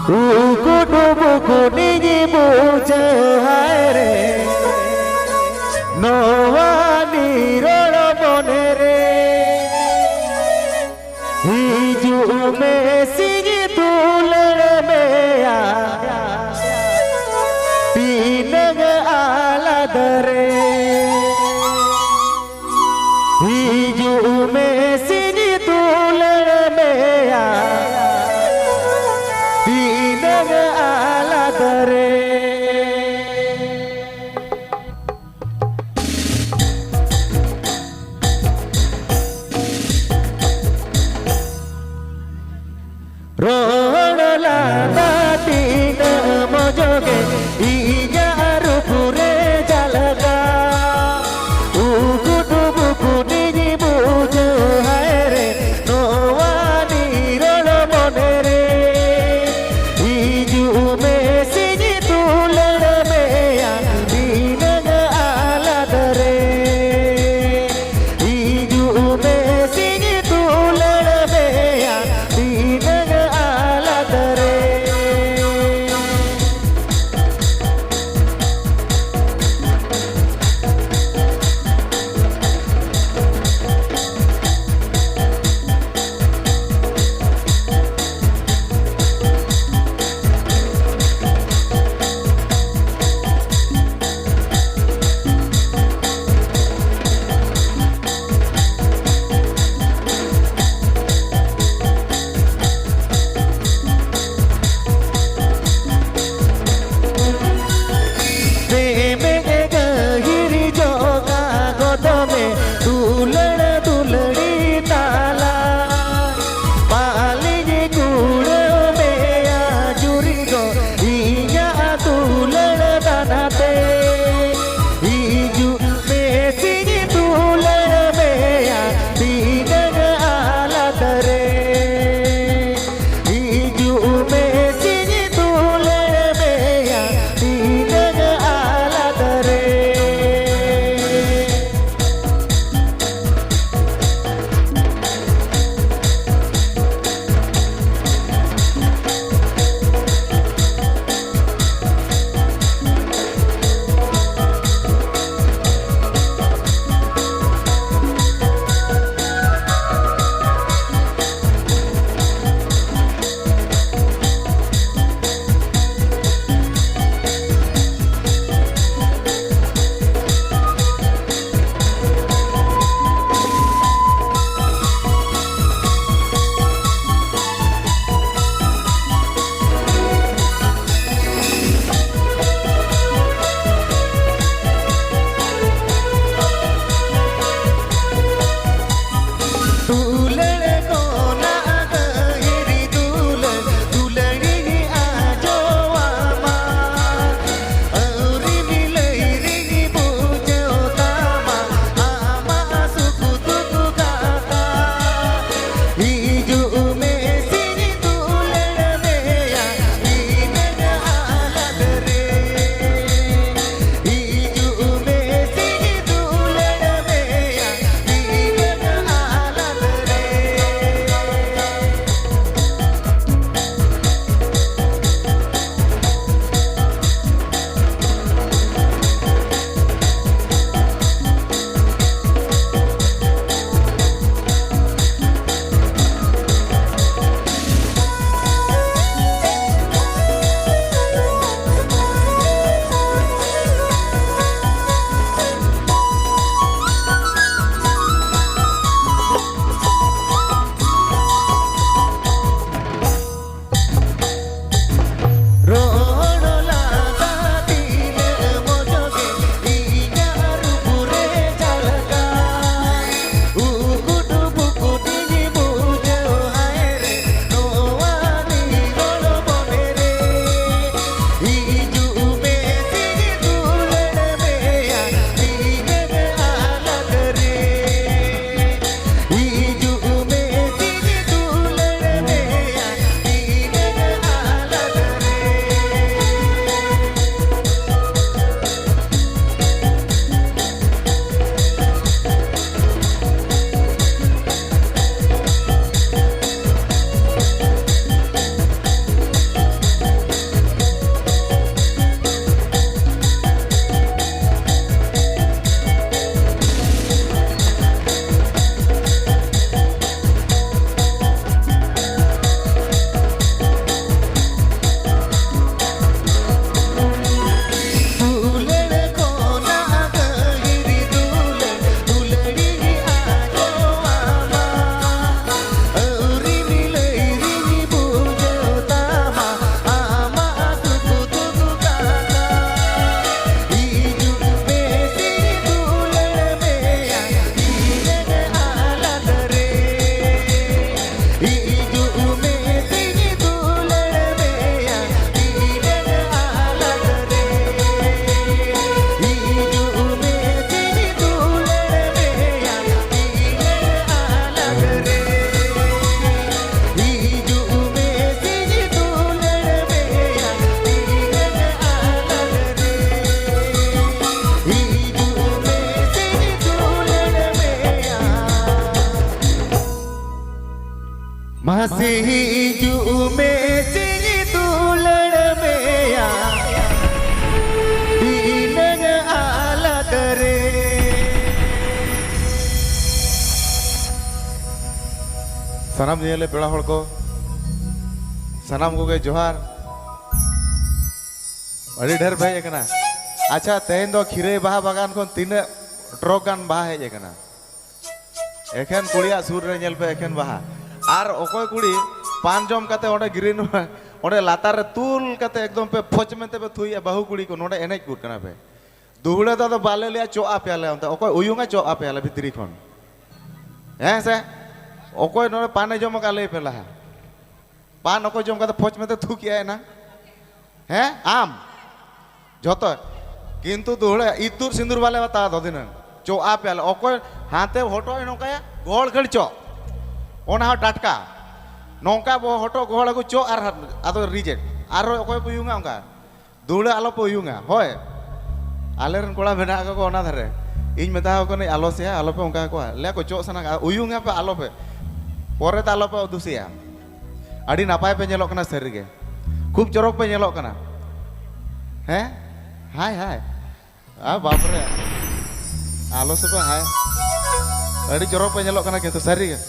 Ukudubukuni bujaire Noani rolo bonere Hiju me sigi tulere meya Pinag aladare Hiju me sigi tulere meya Pinag aladare Rola batina mojoge ijaru pure jalaga Ukudu bukuni bujo haere Noani rolo monere Iju me siji tu सानाम नियले पेड़ा हड़ को सानाम को जोहार अड़ी ढेर भाई एकना अच्छा तेन दो खीरे बाहा बागान को तीन ट्रक गान बाहा हेज एकना एखन कुड़िया सुर रे नेल पे एखन बाहा आर ओकोय कुड़ी पान जम काते ओडे ग्रीन ओडे लातार रे तुल काते एकदम पे फोच मेते पे थुइया बाहु कुड़ी को नोडे एनेज कुट कना पे दुहड़े तो बाले लिया चो आ पेले ओंते ओकोय उयुंगा चो आ पेले भितरी खन हैं से ओकोय नोडे पाने जम का ले पेला पान ओकोय जम काते फोच मेते थु किया है ना हैं आम जोतो किंतु दुहड़े इतुर सिंदूर वाले बता दो दिन चो आ पेले ओकोय हाथे होटो नोकाया गोल खड़ चो ओना टाटका नौका बो होटो गोहड़ को चो आर आदो रिजेक्ट आर ओकोय पुयुंगा ओंका दुहड़े आलो पुयुंगा होय आलेरन कोड़ा मेना को ओना धरे इन मेता को नहीं आलो से आलो पे ओंका को ले को चो सना उयुंगा पे आलो पे पोरे त आलो पे दुसिया अड़ी नापाय पे नेलो कना सरीगे खूब चरक पे नेलो कना हैं हाय हाय आ बाप रे आलो से पे हाय अड़ी चरक पे नेलो कना किंतु सरीगे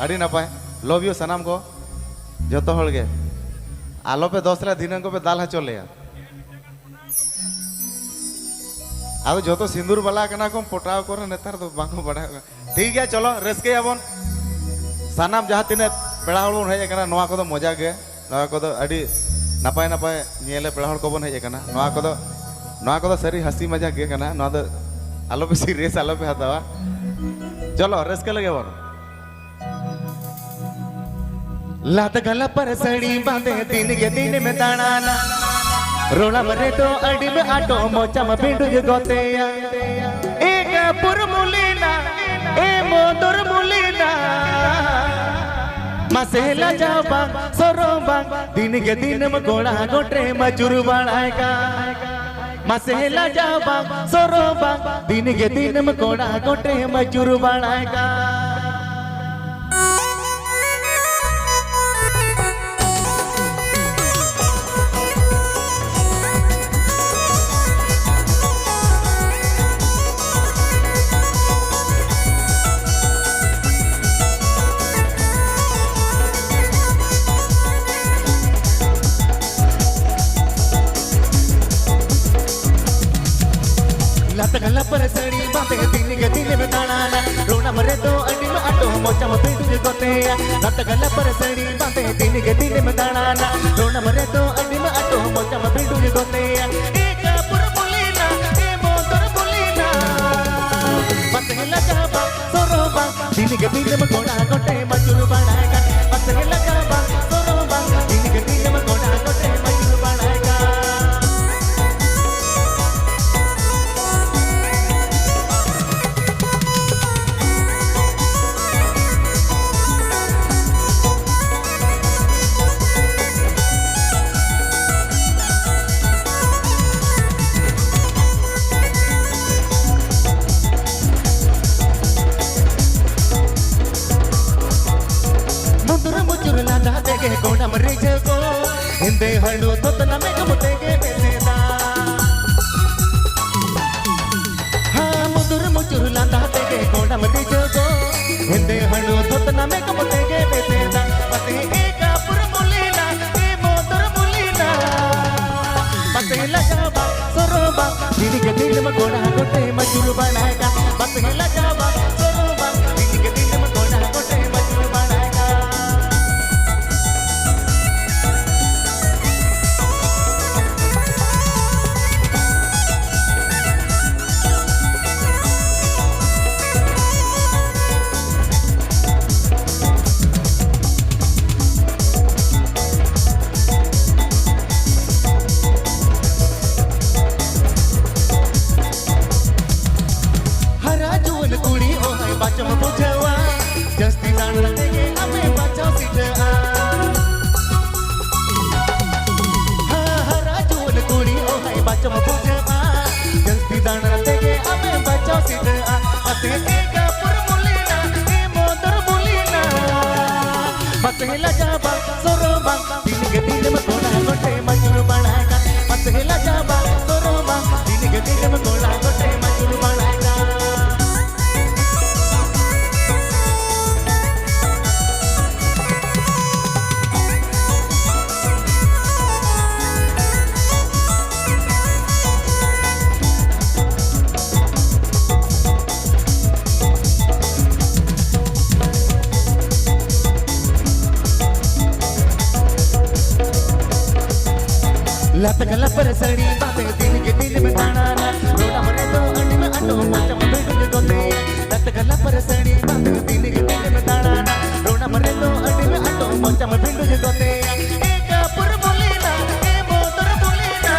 अड़ी नापाय लव यू सनाम को जतो हळगे आलो पे 10 रे दिनन को पे दाल हचो ले अब जो तो सिंदूर वाला कना को पटाव कर नेतार तो बाको बड़ा ठीक है चलो रस्के आबन सानाम जहाँ तीन पेड़ा हड़ बन हेज नवा को मजा गे नवा को अड़ी नापाय नापाय नियले पेड़ा हड़ को बन हेज नवा को सारी हंसी मजा गे कना नवा दो आलो पे सीरियस आलो पे हतावा चलो रस्के लगे बन लात गला पर सड़ी बांधे दिन के दिन में दाना रोला मरे तो अड़ी में आटो मोचा में पिंडुज गोतेया एक पुर मुलीना ए मोदर मुलीना मसेला जाबा सरोबा दिन के दिन में गोड़ा गोटे मजूर बनाएगा मसेला जाबा सरोबा दिन के दिन में गोड़ा गोटे मजूर बनाएगा गला पर सड़ी बातें दिन के दिन में ताना रोना मरे तो अड़ी में आटो मोचा में पिंडुज गोतेया लत गला पर सड़ी बातें दिन के दिन में ताना रोना मरे तो अड़ी में आटो मोचा में पिंडुज गोतेया एक पुर बोलीना ए मोदर बोलीना बसे लगाबा सरोबा दिन के दिन में गोड़ा गोटे मजूर बनाएगा बसे लगाबा सरोबा दिन के दिन में गोड़ा गोटे मजूर बनाएगा कोना मरे जगो हिंदे हळू तोतना में कमतेगे बेसेदा हां मुदुर मुचुर लांदा तेगे कोना मरे जगो हिंदे हळू तोतना में कमतेगे बेसेदा पते एका पुर मुलीना ए मोदर मुलीना पते लगाबा सरोबा दिन के दिन में कोना गोटे मजूर बनाएगा पते लगाबा सरोबा दिन के दिन में कोना गोटे मजूर बनाएगा पहला जाबा सरोबा दिन के दिन में गोड़ा गोटे मजूर बनाएगा पहला जाबा सरोबा दिन के दिन में गोड़ा गोटे मजूर बनाएगा लत गला पर सड़ी बातें दिन के दिन में ताना रोड़ा मरे तो अंडी में आटो मोचा में बिल्डुंग गोते लत गला पर सड़ी बातें दिन के दिन में ताना रोड़ा मरे तो अंडी में आटो मोचा में बिल्डुंग गोते एक पुर बोलेना ए मोटर बोलेना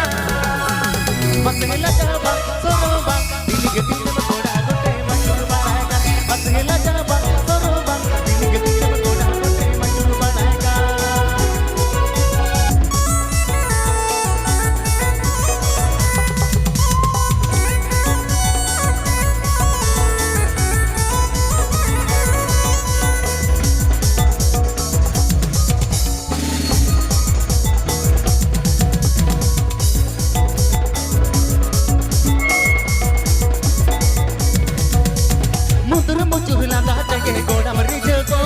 बस हिला जाबा सोरोबा दिन के दिन में कोड़ा गोते मजूर बनाएगा बस हिला जाबा सोरोबा दिन के दिन में कोड़ा गोते मजूर बनाएगा गोड़ा मरी जगो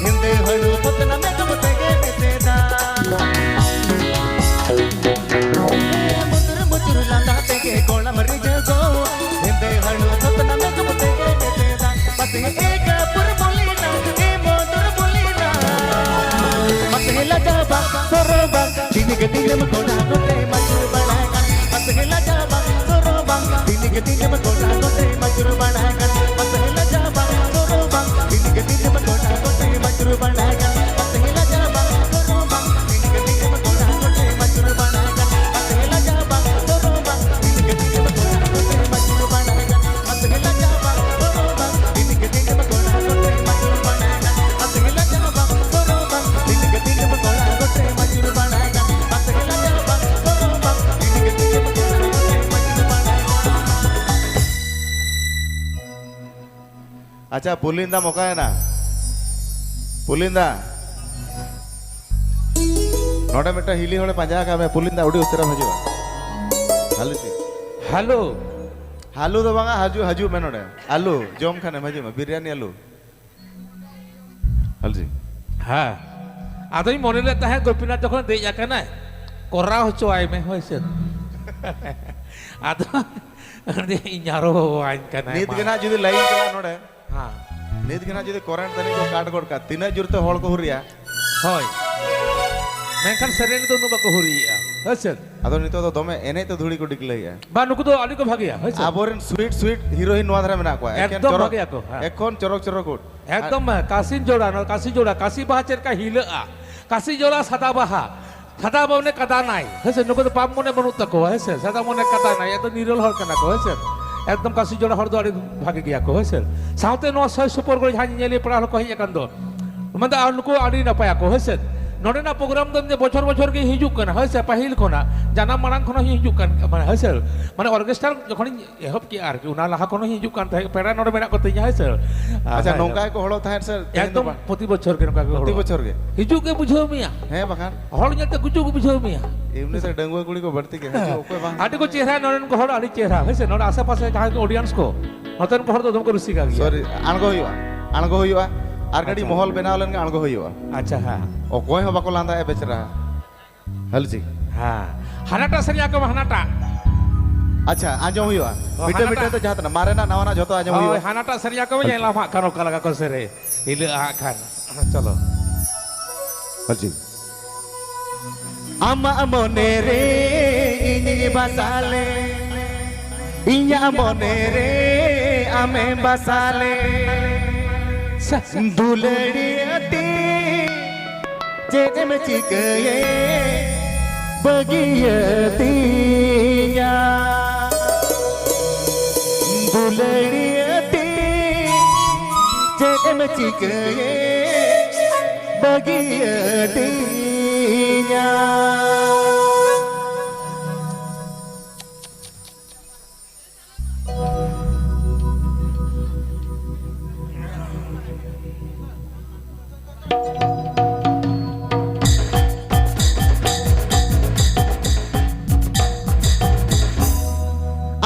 हिंदे हलू सपना में तुम तेगे बेसेदा मुंदर मुचुर लांदा तेगे गोड़ा मरी जगो हिंदे हलू सपना में तुम तेगे बेसेदा बस एक पुर बोलीना ए मोदर बोलीना बस हिला जाबा सोरोबा दिन के दिन में गोड़ा गोटे मजूर बनाएगा बस हिला जाबा सोरोबा दिन के दिन में गोड़ा गोटे मजूर बनाएगा बस हिला जाबा सोरोबा दिन के दिन में गोड़ा गोटे मजूर बनाएगा बस हिला जाबा सोरोबा दिन के दिन में गोड़ा गोटे मजूर बनाएगा बस हिला जाबा सोरोबा दिन के दिन में गोड़ा गोटे मजूर बनाएगा बस हिला जाबा सोरोबा दिन के दिन में गोड़ा गोटे मजूर बनाएगा बस हिला जाबा सोरोबा दिन के दिन में गोड़ा गोटे मजूर बनाएगा बस हिला जाबा सोरोबा दिन के दिन में गोड़ा गोटे मजूर बनाएगा अच्छा पुलिंदा मौका है ना पुलिंदा नोटा मिट्टा हिली होड़े पंजा का मैं पुलिंदा उड़ी उतरा भजवा हालू ची हेलो हालू तो बांगा हजू हजू मैं नोटे आलू जोम खाने भजे में बिरयानी आलू हाल जी हाँ आदमी मोने लेता है गोपीनाथ जखन दे जाके ना कोर्रा हो चुआई में हो इसे आदो इन्यारो आइन का ना नीत के ना जुदी लाइन चला नोटे हाँ नीत के ना जुदी कोरेंट तनी को काट कोड का तीन जुरते होड़ को हुरिया होय मैं खान सरेन तो नुबा को हुरिया हसन अदो नितो तो दमे एने तो धुड़ी को डिक्लेया बा नुकु तो आली को भागिया हसन आबोरेन स्वीट स्वीट हीरोइन नोआ धरे मेना को एकदम भागिया को एकोन चरक चरक कोड एकदम कासिन जोड़ा न कासी जोड़ा कासी बाहा चेरका हिला कासी जोड़ा सदा बाहा सदा मोने कदा नाई हसन नुकु तो पाप मोने बनु तको हसन सदा मोने कदा नाई तो निरल हर कना को हसन एकदम कासी जोड़ा हर दो आड़ी भागे गया को हसन साउते नो सय सुपर को झानी नेले पड़ा को ही एकन दो मंदा नुकु आड़ी न पाया को हसन नोडेना प्रोग्राम दम जे बछर बछर के हिजुक कना हसे पहिल कोना जाना मारांग खनो हिजुक कन माने हसे माने ऑर्केस्ट्रा जखन एहब की आर की उना लाहा खनो हिजुक कन थाय पेड़ा नोडे मेना कोते हसे अच्छा नौका को हड़ो थाय सर एकदम प्रति बछर के नौका प्रति बछर के हिजुक के बुझो मिया हैं बखान हड़ जते गुजु को बुझो मिया एमने से डंगुआ कुड़ी को भर्ती के हजू ओके बा आटे को चेहरा नोडन को हड़ आड़ी चेहरा हसे नोड आसे पासे जहां के ऑडियंस को नतन को हड़ तो तुमको रुसी का गया सॉरी अणगो हुआ आर गड़ी महल बनाव लन अणगो हुआ अच्छा हां ओकोय हो बाको लांदा ए बेचरा हल जी हां हनाटा सरिया को हनाटा अच्छा आजो हुआ मिटे मिटे तो जात ना मारे ना नवाना जतो आजो हुआ हनाटा सरिया को ये लामा करो का लगा को सरे इले आ खान चलो हल जी Ama monere ini basale Inya monere ame basale Duledi ati Jedem cikaye Bagiyatinya Duledi ati Jedem cikaye Bagiyatinya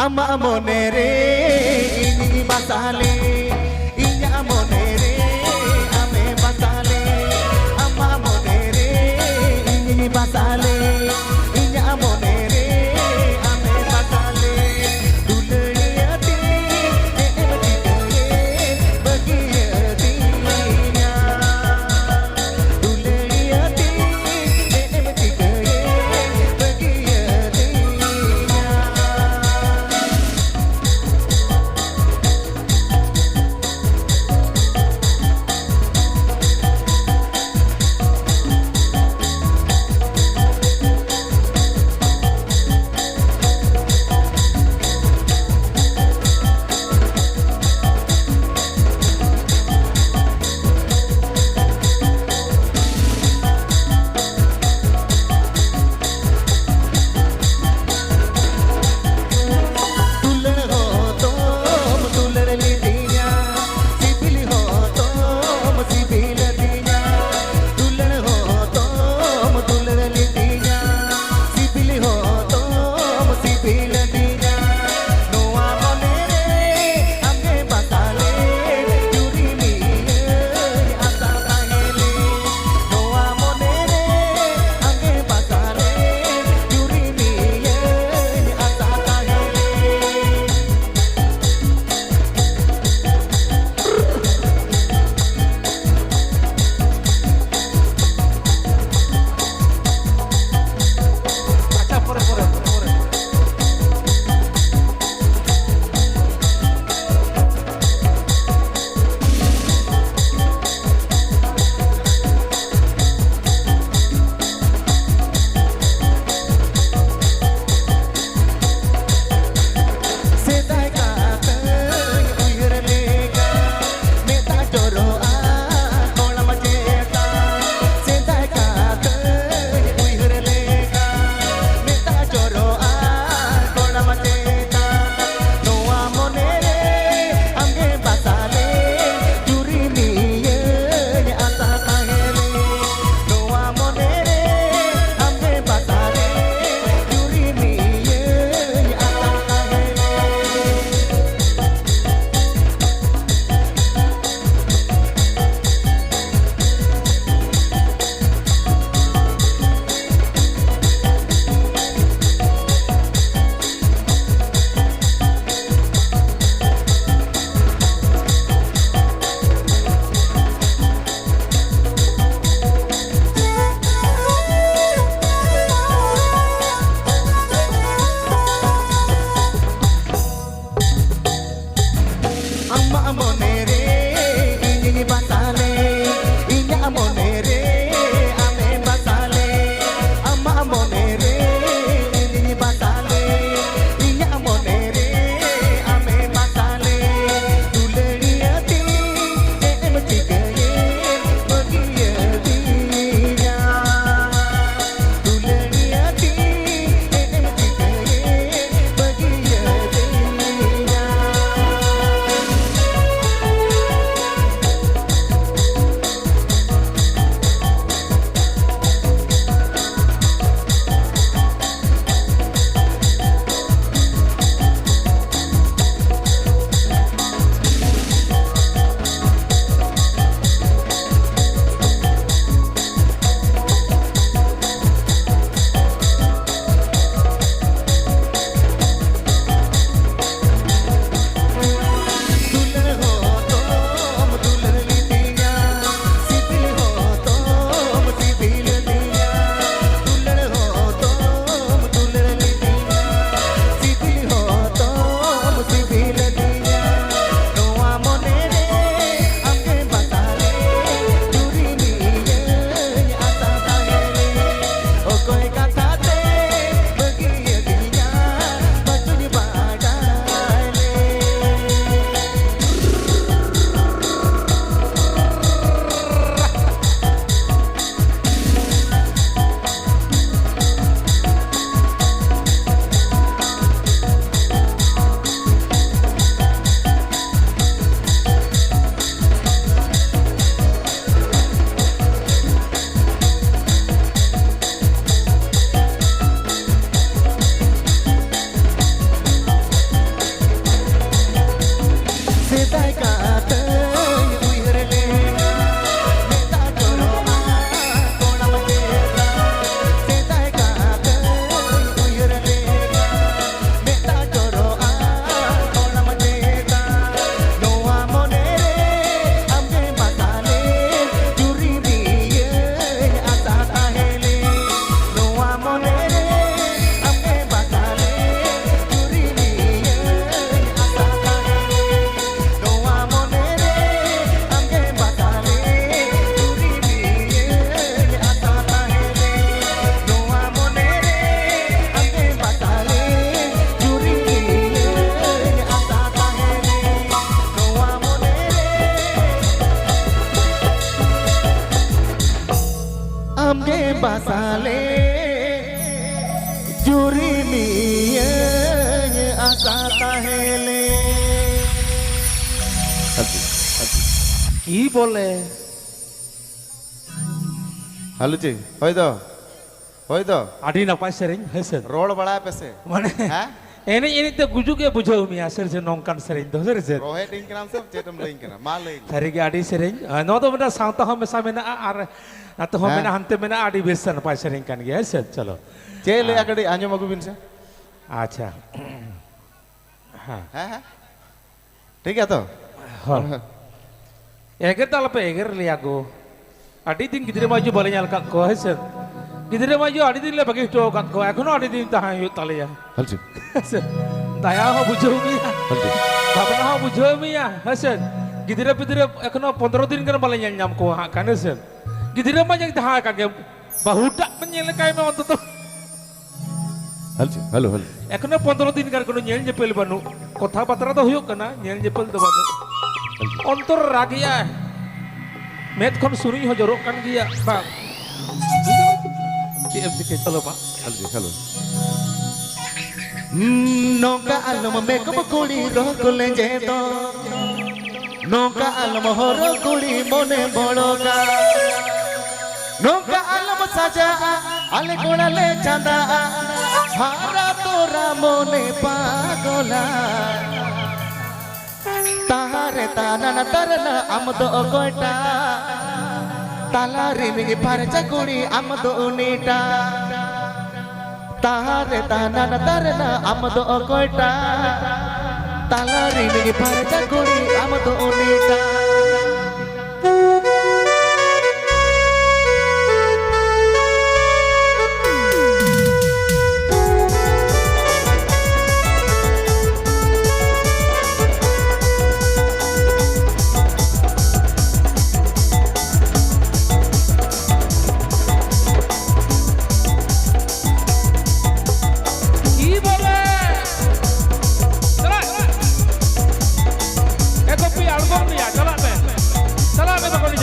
Ama monere ini basale Inya monere ame basale Ama monere ini basale Inya monere ame basale Duledi ati bagiyatinya Duledi ati bagiyatinya basaale juri niye asa tahele কি বলে Halo cing, hoi do, আদি নাপাই serene হয়েছে roll bala pese, মানে hah? ini tuh gujuke bujo mi asal se nongkan sering tuh sering Rohe ting kenam sep, cetum ling kenam, maling. sering adi sering no tuh bener sang tuh hame samena ar atau hame na hante mena adi besan napai sering kan gitu sih chalo Cele akadi anyo magu bin se, acha hah? ঠিক আছে তো? eger talape eger liago adi din gidre maju bale nyal kat ko hese gidre maju adi din le bagi to kat ko ekhono adi din tahan yu talia Halcin, daya ho bujo mi halcin. bhabna ho bujo mi ya hese gidre pidre ekhono 15 din kan bale nyam ko ha kan hese gidre maju tahan kage bahudak menyel kai me onto Halcin, halo. এখনো 15 দিন কার কোনো ñেল ñেপেল বানু কথাবার্তা তো হইও কানা ñেল ñেপেল তো বানু অন্তর রাগিয়া মেদ খন সুরি হ জরক কান গিয়া বা কি এমসি চলো মা Halcin, halo. nongka alam makeup kuli roh kule jeto nongka alam horo kuli mone bologa nongka alam saja ale kodale chanda hara tora mone pagola tahare tanana tarana amdo koita talari mi parcha kuli amdo unita tahare tanana tarana amdo koita talari mi parcha kuli amdo unita কি বলে চলা এ copy album নিয়া চলা মে তো কোনি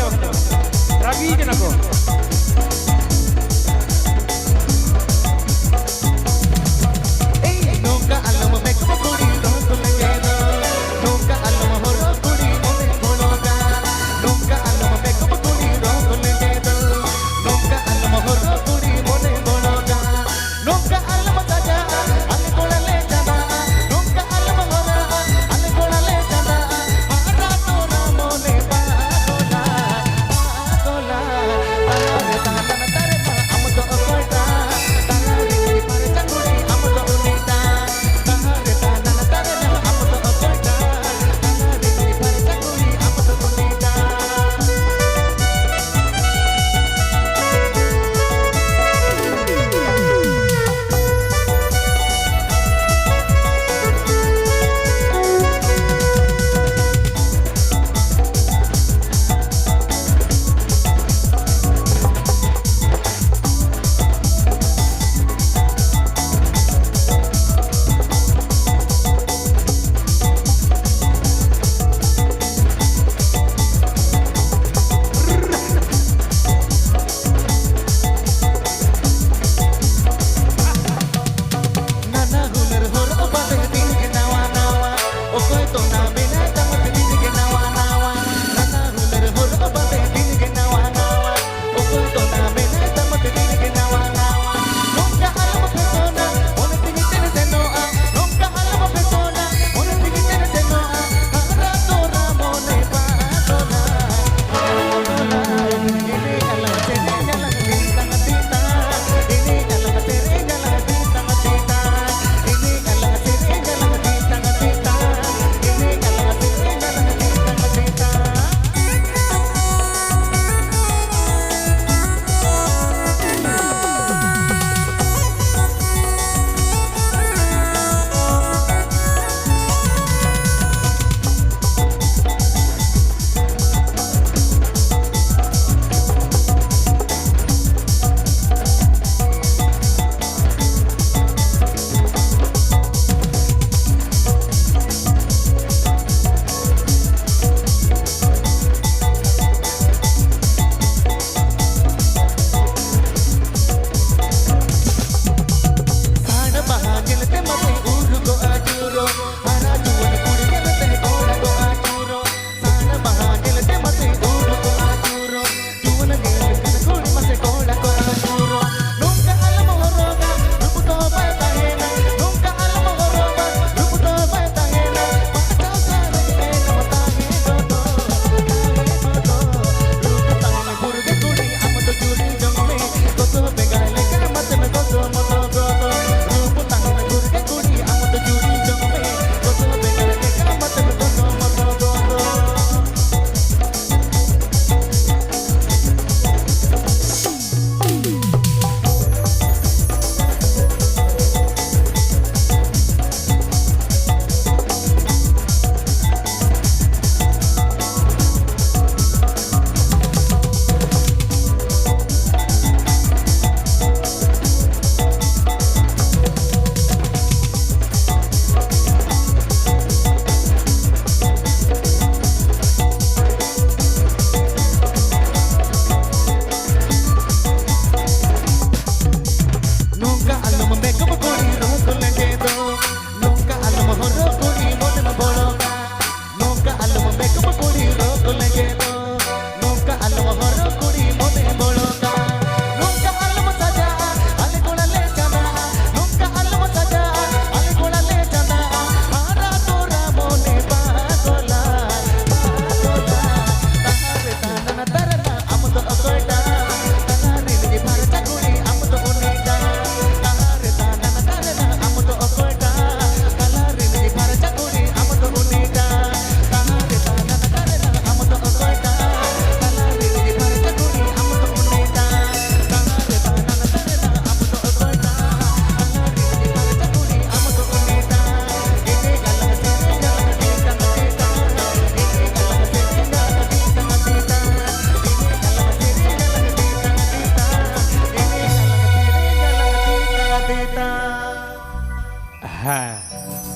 ᱦᱮᱸ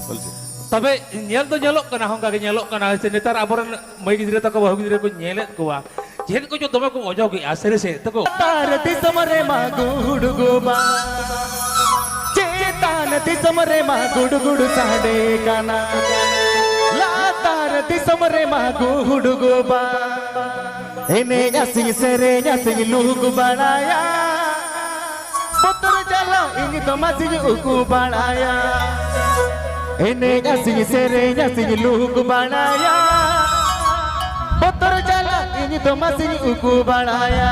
বলছি তবে ñel do ñelok kana honga ge ñelok kana se netar aboran mai gidre ta ko bahu gidre ko ñelet kowa jen ko jo dome ko ojo ge asere se to ko तार दिसमरे मा गुडुगुबा चेतान दिसमरे मा गुडुगुडु साडे काना ला तार दिसमरे मा गुडुगुबा एने यासिंग सेरे यासिंग लुगु बनाया पुत्र चलो इन तो मसिंग उकु बनाया एने यासिंग सेरे यासिंग लुगु बनाया पुत्र चलो इन तो मसिंग उकु बनाया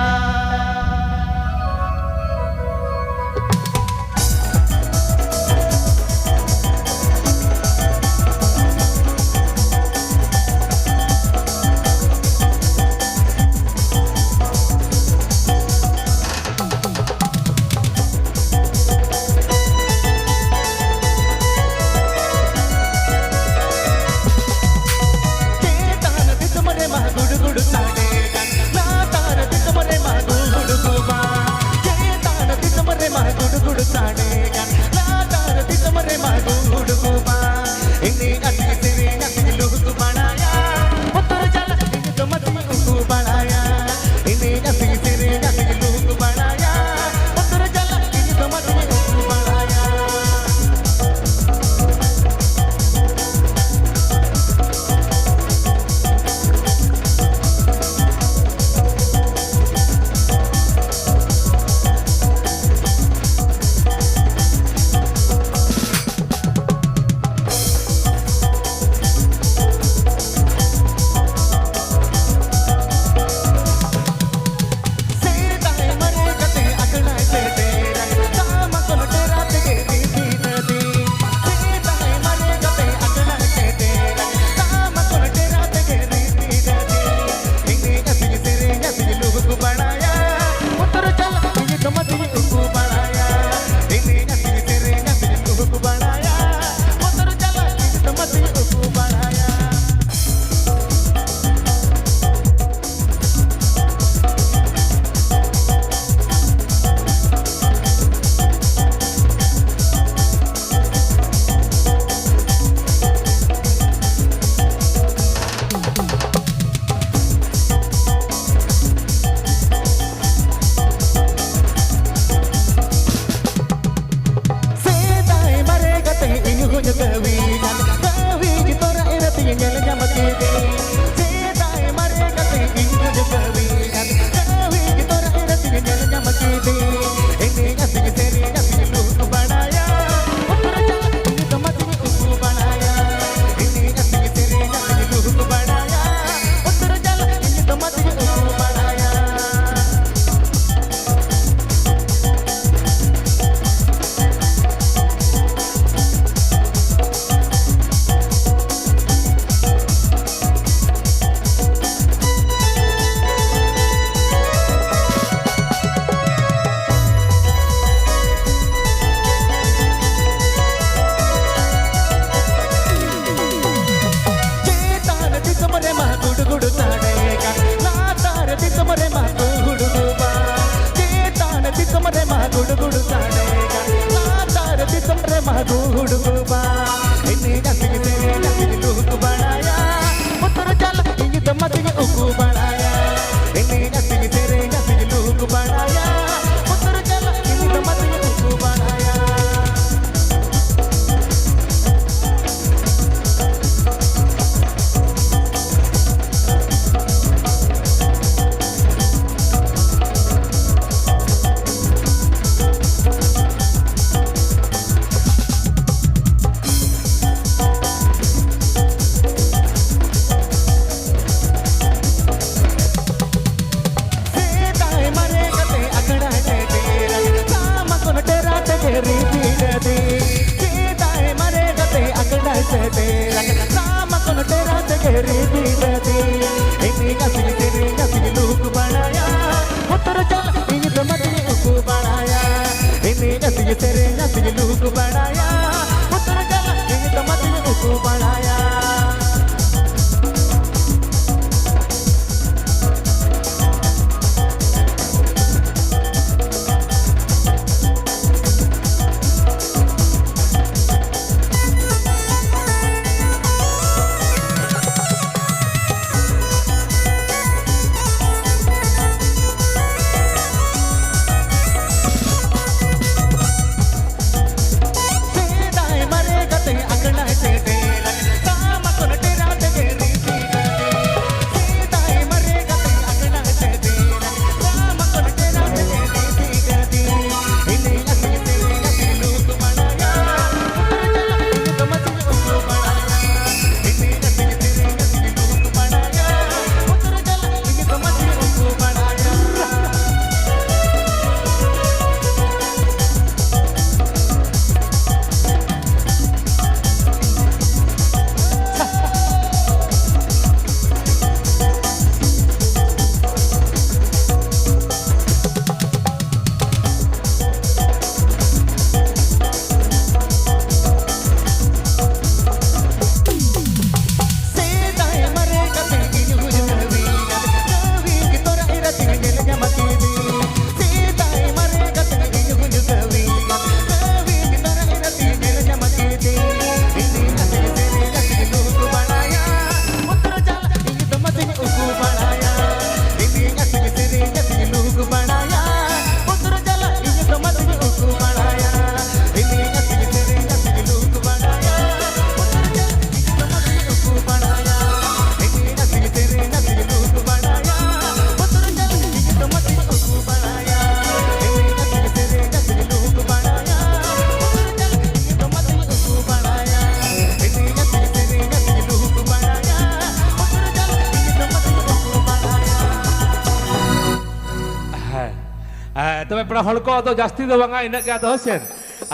पेपड़ा हड़को अदो जास्ती दो बांगा इनके अदो हसेन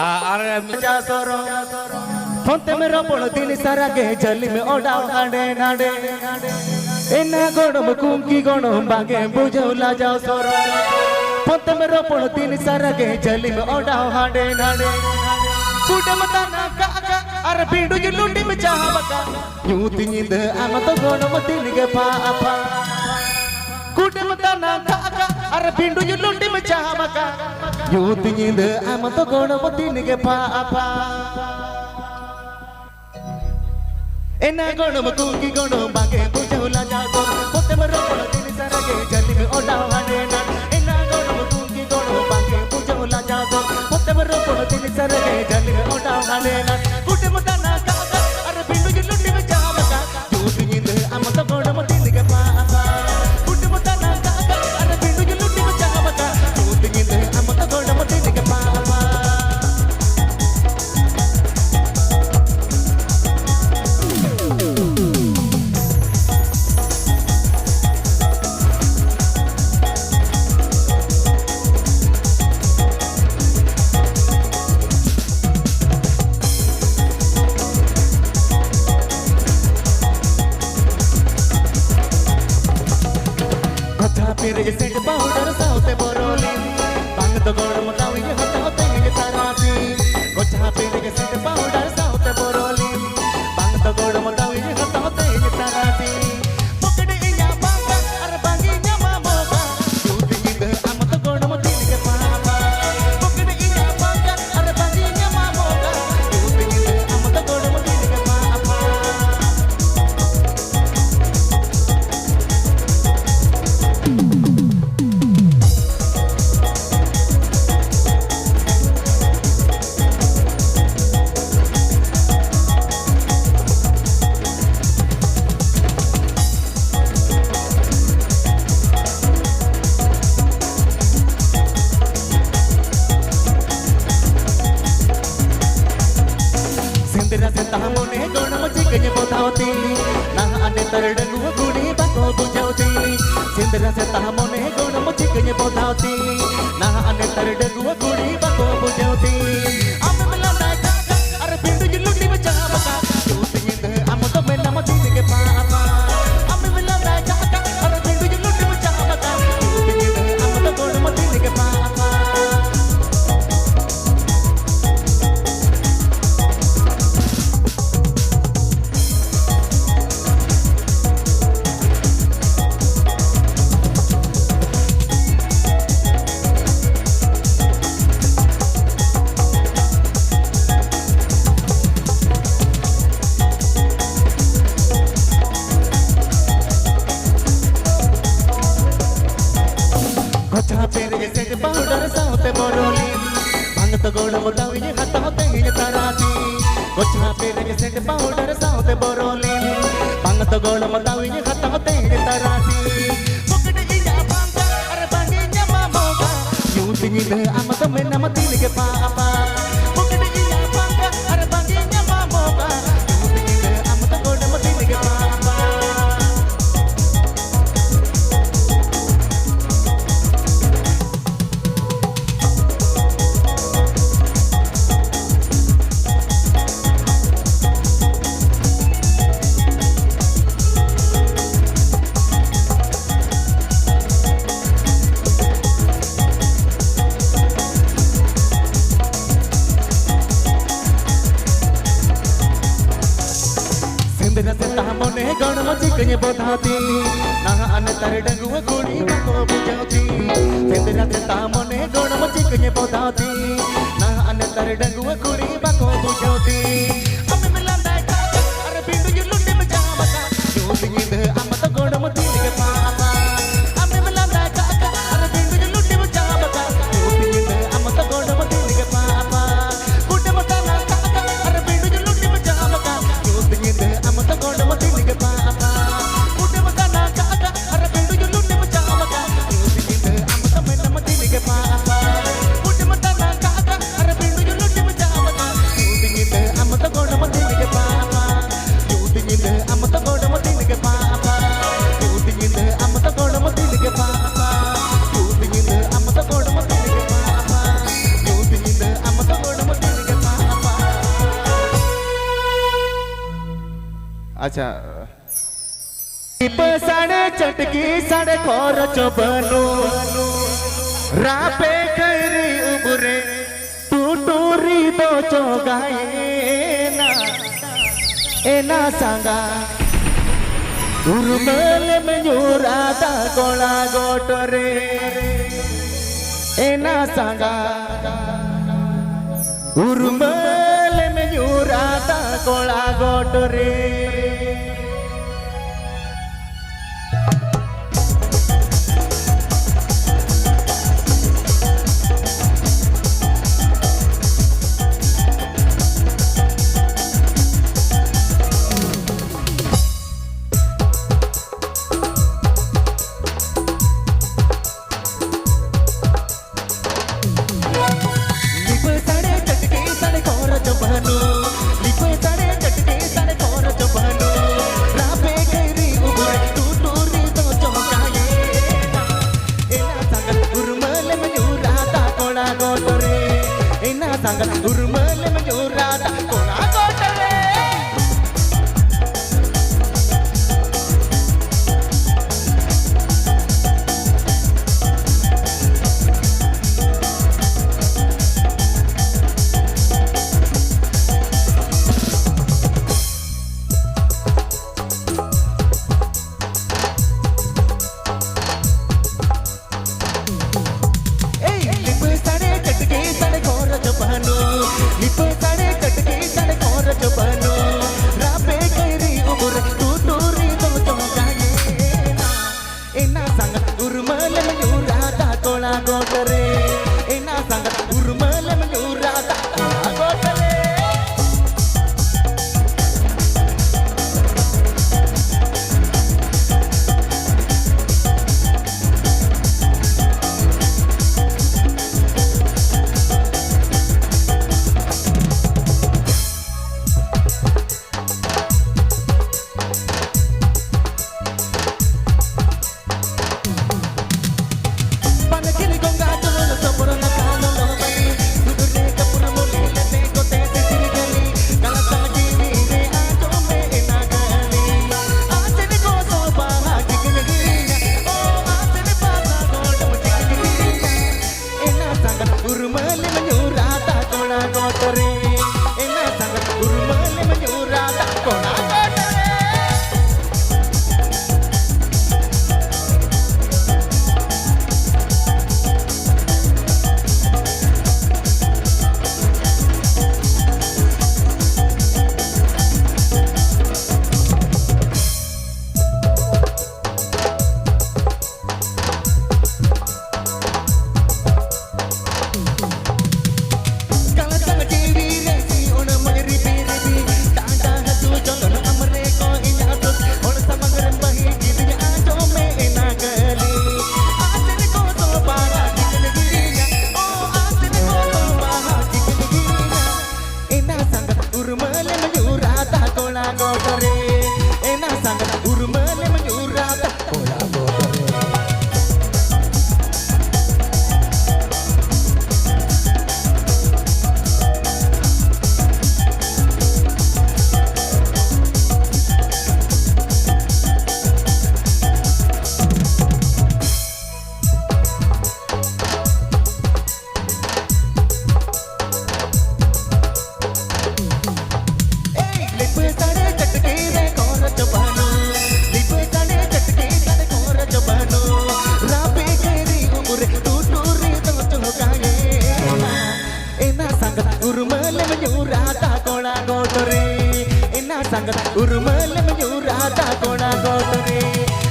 आर फोनते में रोपण दिन सारा के जली में ओडाव नाडे नाडे एना गोड़म कुंकी गोड़म बागे बुझौला जाओ सोरो फोनते में रोपण दिन सारा के जली में ओडाव हाडे नाडे कुडे मता ना काका अरे पीडू जी लुंडी में चाह बका यूं तिनिंद आम तो गोड़म दिन के पापा कुडे मता ना काका अरे पीडू जी लुंडी में चाह बका यूं तिनिंद आम तो गोड़म दिन के पापा एना गोड़म कुंकी गोड़म बागे बुझौला जाओ पोते में रोपण दिन सारा के जली में ओडाव हाडे ना एना गोड़म कुंकी गोड़म बागे बुझौला जाओ पोते में रोपण दिन सारा के जली में ओडाव हाडे ना कुटे मता ना काका अरे पिंडू जी लुंडी में चाह बका तू तिनिंद आम तो गोड़म दिन के पापा कुटे मता ना काका अरे पिंडू जी लुंडी में चाह बका तू तिनिंद आम तो गोड़म दिन के पापा पिरे सेट पाउडर साउते बोरोली बांग तो गोड़ मतावी ये होता होते ये ताराती गोचा पिरे सेट पाउडर साउते बोरोली बांग तो गोड़ मतावी ये होता होते ये ताराती पकड़े इया बांगा अरे बांगी न्यामा मोगा दूध गिद आम तो गोड़ मती के पापा पकड़े इया बांगा अरे बांगी न्यामा मोगा दूध गिद आम तो गोड़ मती के पापा सिंदरा से तामोने गोणम चिकने बोधावती ना आने तरडगु गुड़ी बाको बुझावती सिंदरा से तामोने गोणम चिकने बोधावती ना आने तरडगु गुड़ी बाको बुझावती आम मिला ना काका अरे पिंडू जी लुंडी में चाह बका तू तिनिंद आम तो में नम दिन के पापा आम मिला ना काका अरे पिंडू जी लुंडी में चाह बका तू तिनिंद आम तो गोणम दिन के पापा गोचा पेरे सेट पाउडर साउते बोरोली बांग तो गोड़ मतावी ये खाता होते ये ताराती गोचा पेरे सेट पाउडर साउते बोरोली बांग तो गोड़ मतावी ये खाता होते ये ताराती पकड़े इया बांगा अरे बांगी न्यामा मोगा यूं तिनिंद आम तो में नम दिन के पापा पकड़े इया बांगा अरे बांगी न्यामा मोगा यूं तिनिंद आम तो गोड़ मती के पापा सिंदरा से तामोने गोणम चिकने बोधावती ना आने तरडगु गुड़ी बाको बुझावती सिंदरा से तामोने गोणम चिकने बोधावती ना आने तरडगु गुड़ी बाको बुझावती आम मिला ना काका अरे पिंडू जी लुंडी में चाह बका यूं तिनिंद आम तो गोणम दिन के पापा आम मिला ना काका अरे पिंडू जी लुंडी में चाह बका यूं तिनिंद आम तो गोणम दिन के पापा कुटे मता ना काका अरे पिंडू जी लुंडी में चाह बका यूं तिनिंद आम तो गोणम दिन के पापा कुटे मता ना काका अरे पिंडू जी लुंडी में चाह बका यूं तिनिंद आम तो में नम दिन के पापा कुटे मता ना काका अरे पिंडू जी लुंडी में चाह बका यूं तिनिंद आम तो अच्छा साड़े चटकी साड़े खरच बनो रापे खैरी उबरे टूटूरी दो चोगाएना एना सांगा उर्मल में जुराता कोला गोटरे एना सांगा उर्मल में जुराता Cola गोटरे sangat urmel menjurata kola gotare urmel menjurata kola gotore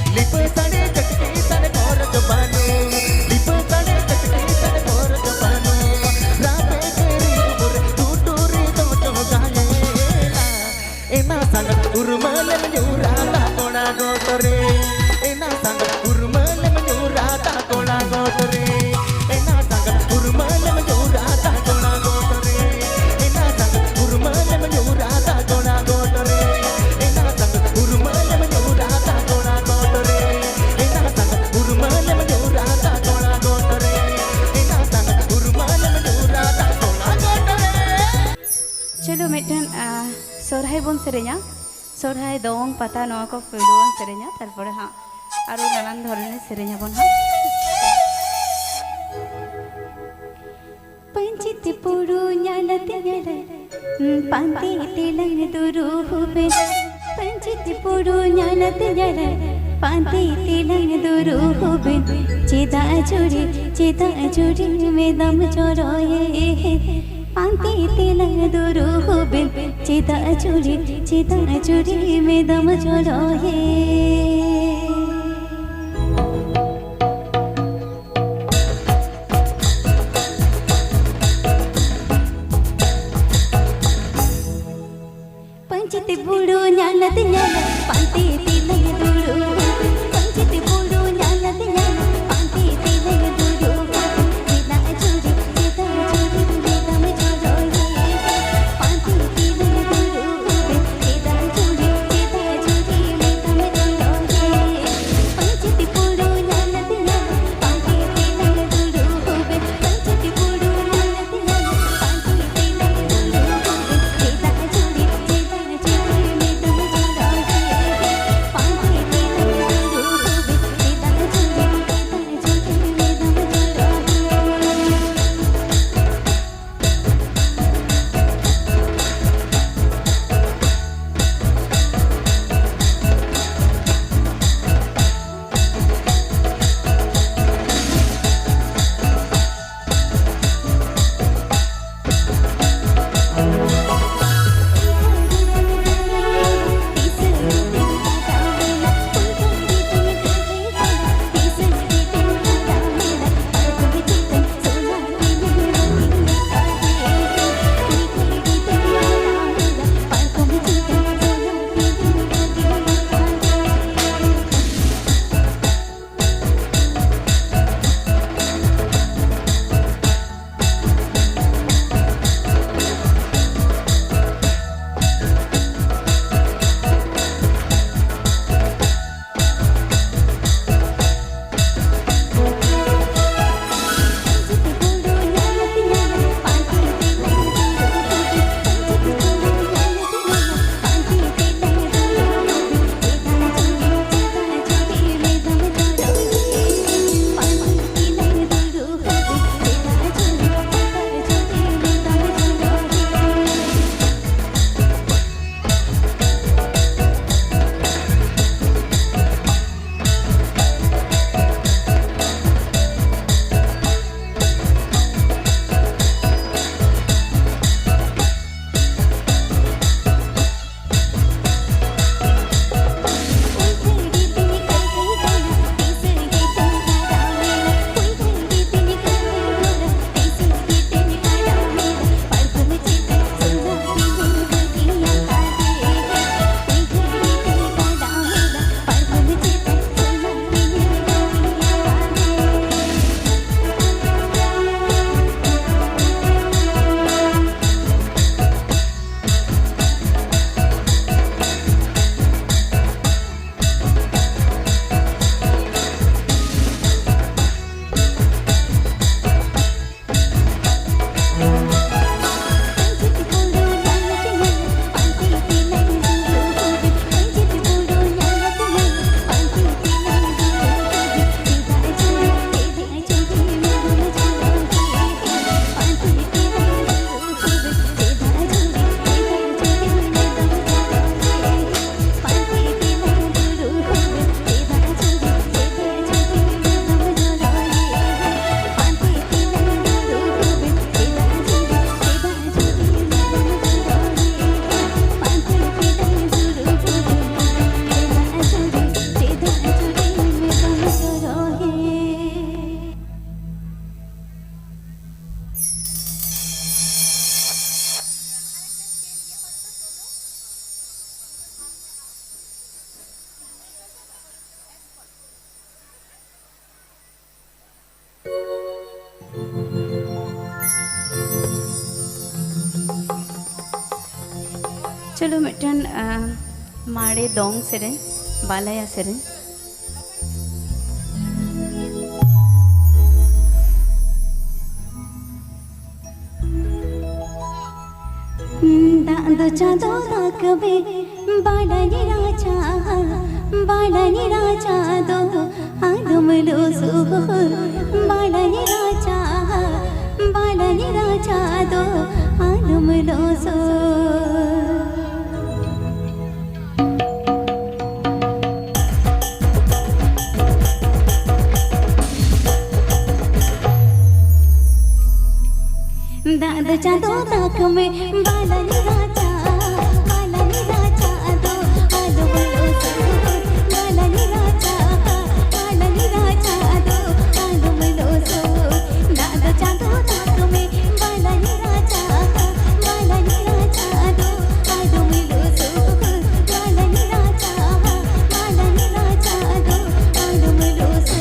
lip sade chakki sade kor jabanu lip sade chakki sade kor jabanu rabe keri ubur tuturi to chogaye ena sangat urmel menjurata kola gotore ena sangat urmel menjurata kola gotore ena sangat urmel menjurata kola gotore ena sangat urmel menjurata kola gotore चलो mitten सोरहाय बन सेरेኛ सोरहाय दong पाता नवा को पेडुआन सेरेnya तारपरे हाँ आरो नानान धरনের सेरेnya बन हाँ पंचित पुरु न्यालते न्याले पांते तेलंग दुरु हुबे पंचित पुरु न्यालते न्याले पांते तेलंग दुरु हुबे चेदा चोरी में दम चोरोए पांते तेलंग दुरु हुबे चेदा चोरी में दम चोरोए पंचित बुडो न्यालत न्याला पांते तेलंग दुरु पंचित बुडो न्यालत न्याला पांते तेलंग दुरु चेदा चोरी बेदम चोरोए पांते तेलंग दुरु चेदा चोरी बेदम चोरोए पंचित बुडो न्यालत न्याला पांते तेलंग दुरु पंचित बुडो न्यालत न्याला पांते तेलंग दुरु चेदा चोरी चलो मिटन माड़े दोंग सेरें बालाया सेरें दांदो चांदो दाकबे बाळानी राजा दो आलमलो सो बाळानी राजा दो आलमलो सो दादच्या दो दाख में बाळानी राजा दो आलमलो सो बाळानी राजा दो आलमलो सो दादच्या दो दाख में बाळानी राजा दो आलमलो सो बाळानी राजा दो आलमलो सो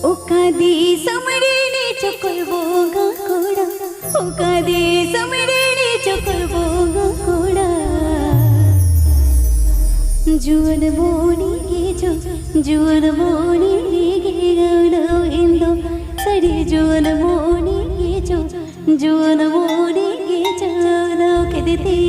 ओकादी समडीने चकलबोगा कोडा ओकादी समडीने चकलबोगा कोडा जुवन मोनी गे गौलो इंदो सड़ी जुवन मोनी गे चलो के देती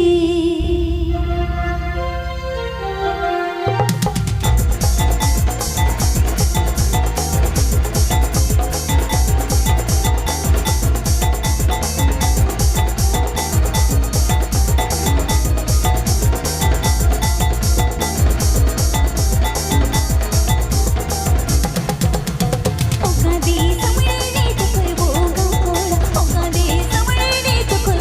ओकादी समडीने चकलबोगा कोडा ओकादी समडीने चकलबोगा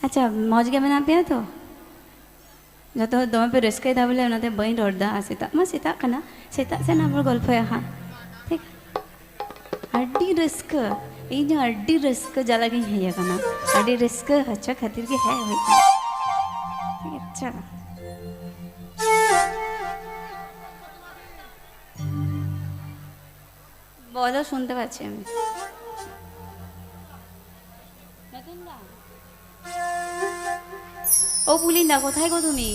अच्छा मौज के मना पे तो जो तो दमे पे रस्के दा बोले उनाते बई रोडदा सेता मा सेता कना सेता से ना गल्प है हाँ ठीक अड्डी रस्क इन अड्डी रस्क जला गई है कना अड्डी रस्क अच्छा खातिर के है भाई ठीक है चलो बोलो सुनते पाচ্ছি আমি ও পুলিন্দা কোথায় গো তুমি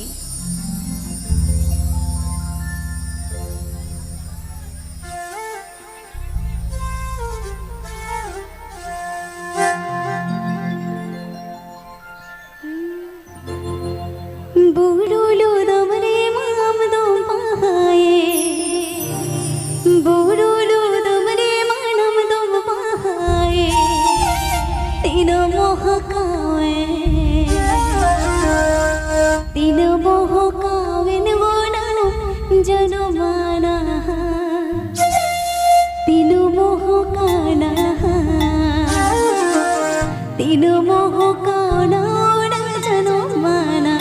বুড়ুলু দমরে মাম দম পাহায়ে বুড়ুলু দমরে মানম দম পাহায়ে তিন মোহকায়ে तीन मोह काविन बोना जनो माना तीन मोह काना तीन मोह काना जनो माना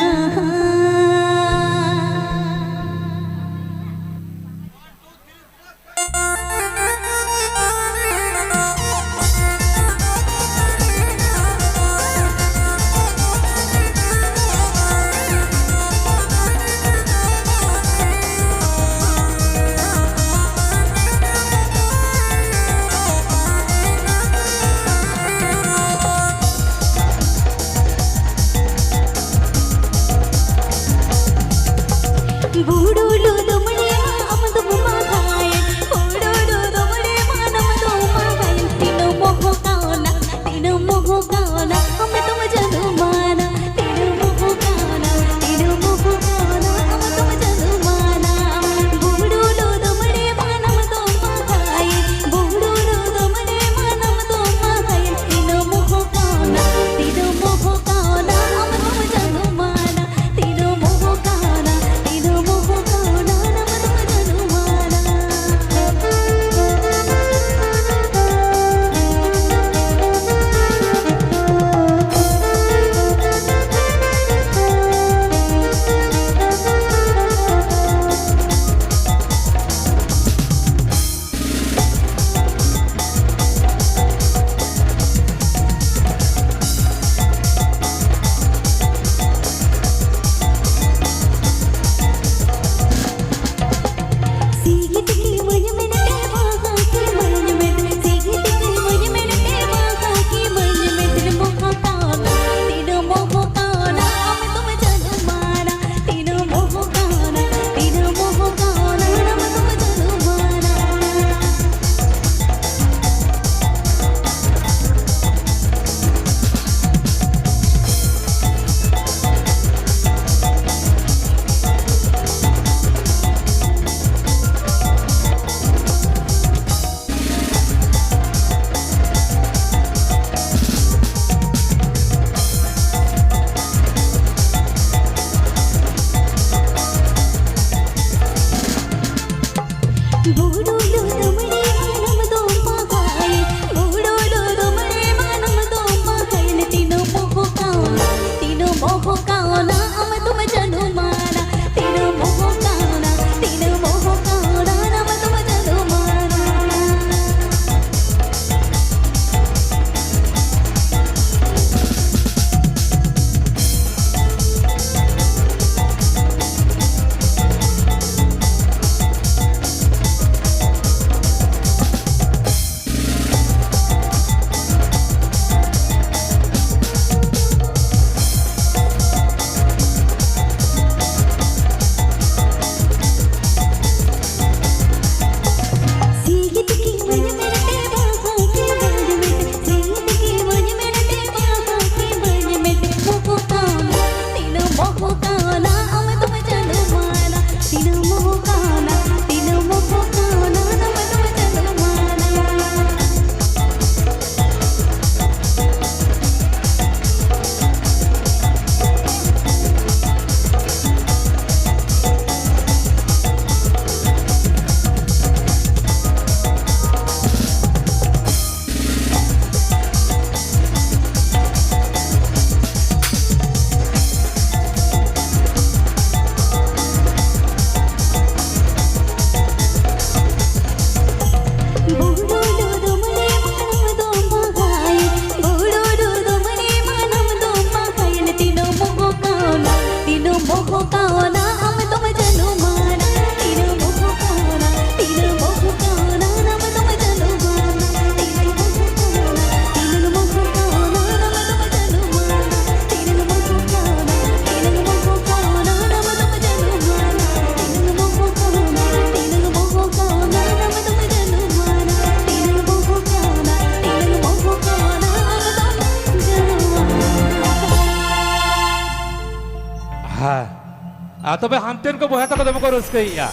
हाँ तब हानतेन को बहा तक दम को रस्कइया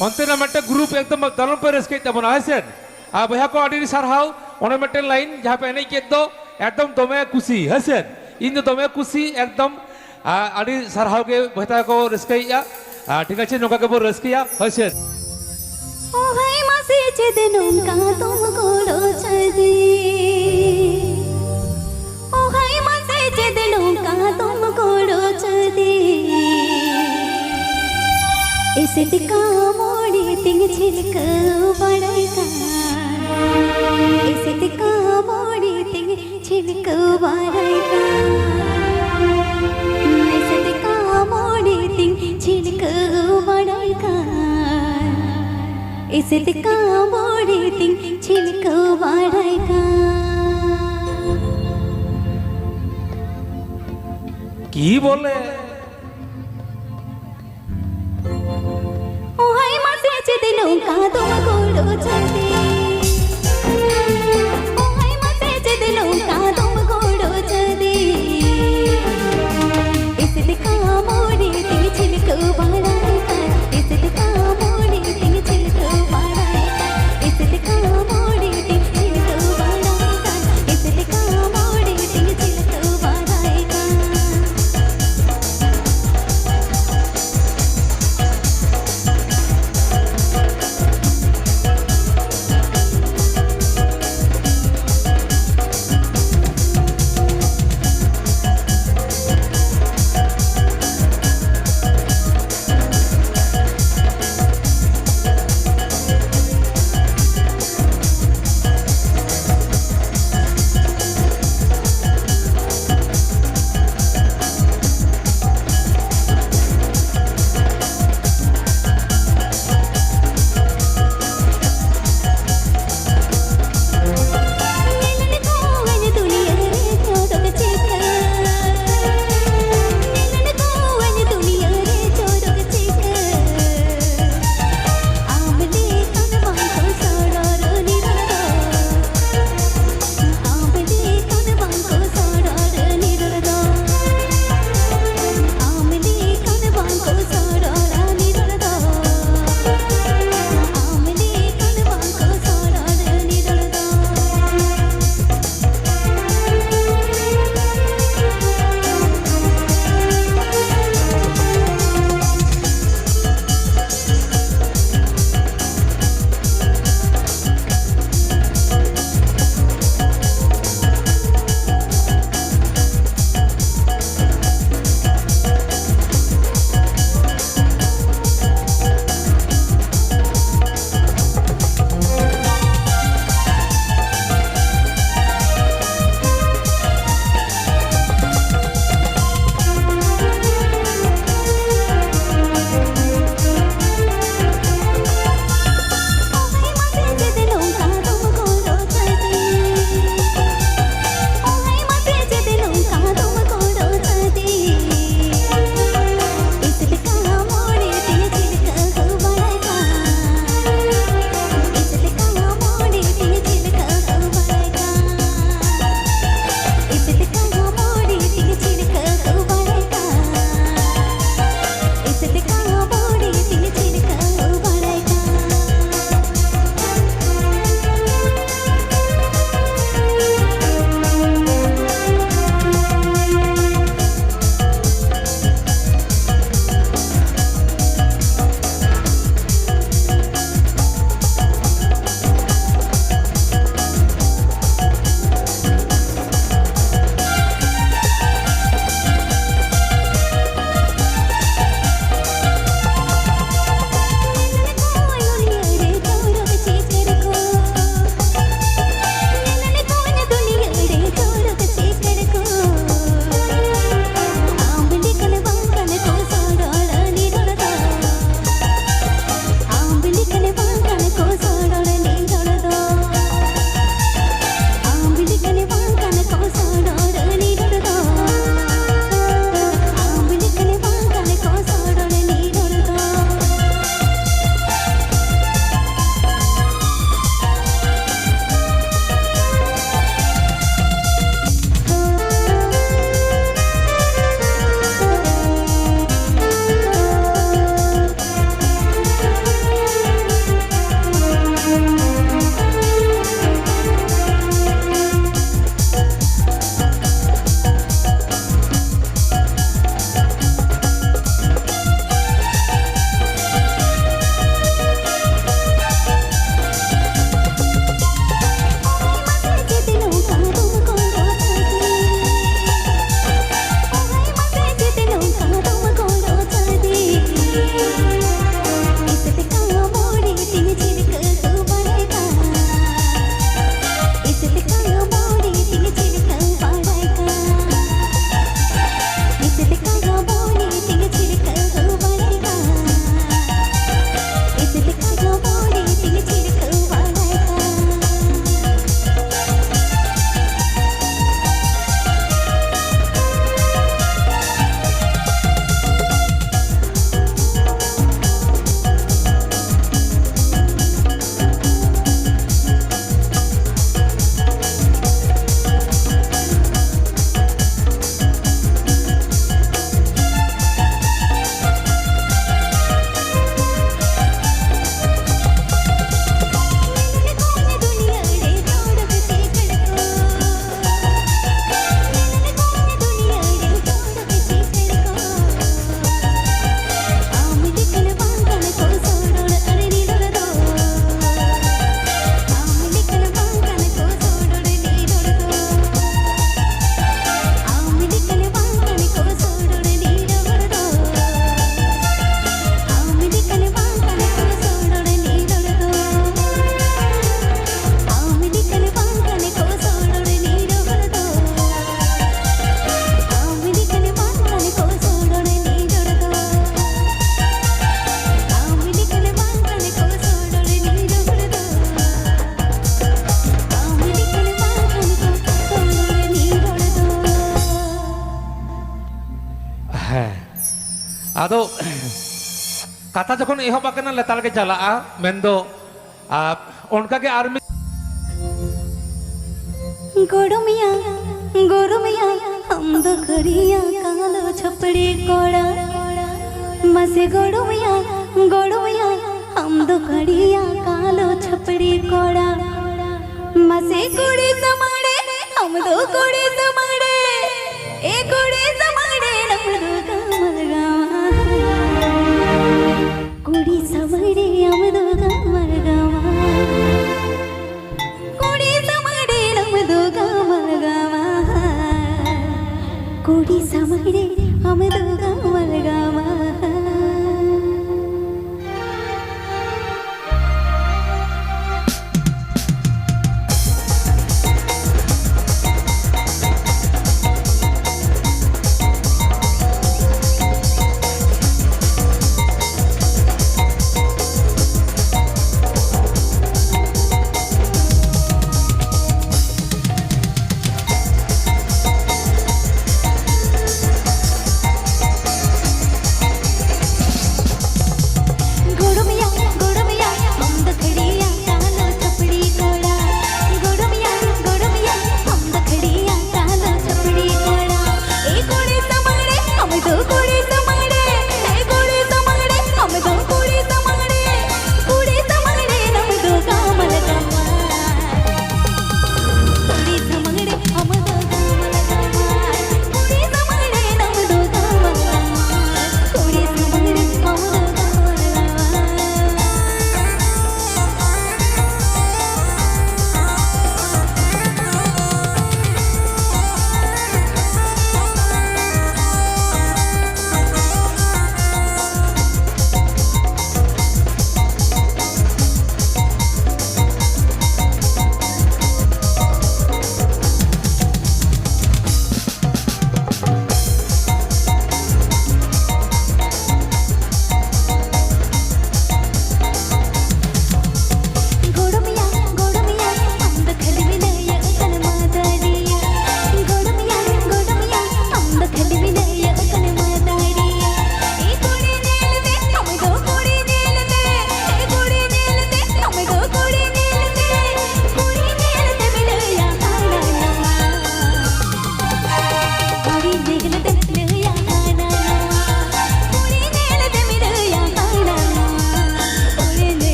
onte na mete group ekdom dalon pe reskei tabona hoisen baya ko adi sarhau one mete line jaha pe enei ked do ekdom dome kusi hoisen in dome kusi ekdom adi sarhau ge bata ko reskeiya ঠিক আছে নৌকা কে বল রসকইয়া hoisen ओ भाई मासे चेदे नौका तुम कोड़ो चदी ओ भाई मासे चेदे नौका तुम कोड़ो चदी इसे टिका मोड़ी तिंग छिलक बड़ाई का इसे टिका मोड़ी तिंग छिलक बड़ाई का इसे टिका मोड़ी तिंग छिलक बड़ाई का इसे टिका मोड़ी तिंग छिलक बड़ाई का কি বলে ओ हाय मासे चेदे नौका तुम कोड़ो चदी ओ हाय मासे चेदे नौका तुम कोड़ो चदी इसे टिका मोड़ी तिंग छिलक बड़ाई का इसे टिका मोड़ी तिंग छिलक बड़ाई का इसे टिका मोड़ी तिंग छिलक बड़ाई का इसे टिका मोड़ी तिंग छिलक बड़ाई का Ado kata jokon ehop akena letal ke jalaa mendo onka ke army गोरुमिया हम दो करिया कालो छपड़ी कोड़ा मसे गोरुमिया हम दो करिया कालो छपड़ी कोड़ा मसे कुड़ी समाड़े हम दो कुड़ी समाड़े ए कुड़ी समाड़े हम दो कमल गावा कुड़ी समाड़े हम दो कमल गावा कुड़ी समाड़े हम दो कमल गावा कुड़ी समाड़े हम दो कमल गावा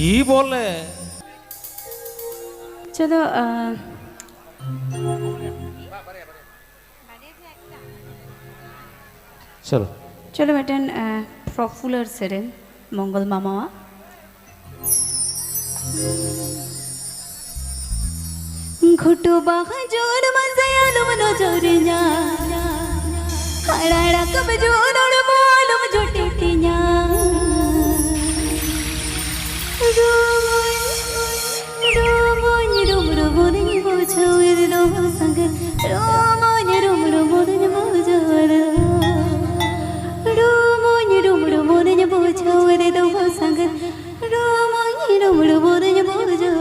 কি বলে चलो চলো चलो बेटन प्रफुल्लर सेरेन मंगल मामा घुटू बाहा जोर मजायालु मनो जोरिया हड़ाड़ा कब जोर और मालूम जोटेटिया रोमोनी रोम रोमोनी बोझो इर रोम संग रोमोनी रोम रोमोनी बोझो रोमोनी रोम रोमोनी बोझो इर रोम संग रोमोनी रोम रोमोनी बोझो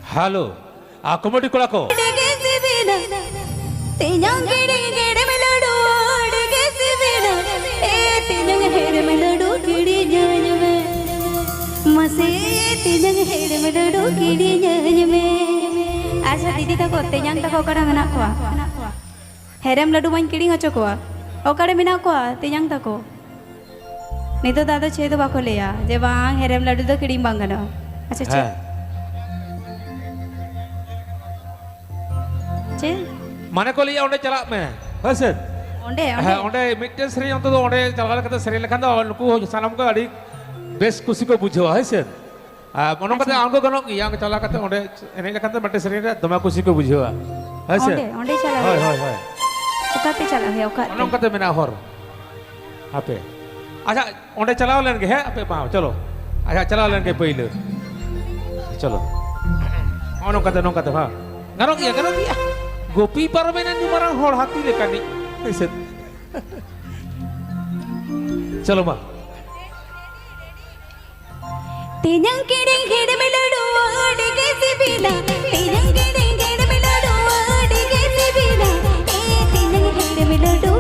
Halo, aku mau di kolako. Tinyang kiring kirim meladu dege sibina tinyang her meladu kiri jajme mase tinyang her meladu kiri jajme acha didi tako tinyang tako kada menak ko herem ladu main kiring acho ko okade menak ko tinyang tako nito dada chedu bako leya je bang herem ladu do kiring bangana acha che che Mana kau lihat onde celak me, hasil. onde Onde mitten seri yang tu onde celak kata seri lekan tu nuku sanam ko adik best kusi ko bujho hasil. Monong kata angko kanok yang celak kata onde ini lekan tu mitten seri dah doma kusi ko bujho hasil. onde chala Hoi hoi hoi. ukate chala he ukate Monong kata mena hor. Apa? Acha onde celak len ke he apa mau chalo. Acha celak len ke pहिले. Chalo. Monong kata ha. Ngarok ya. Gopi permainan di marang hor hati lekan ni. Hasil. Chalo ma. Tinyang kiring kirim meladu dege sibina tinyang kiring kirim meladu dege sibina tinyang kirim meladu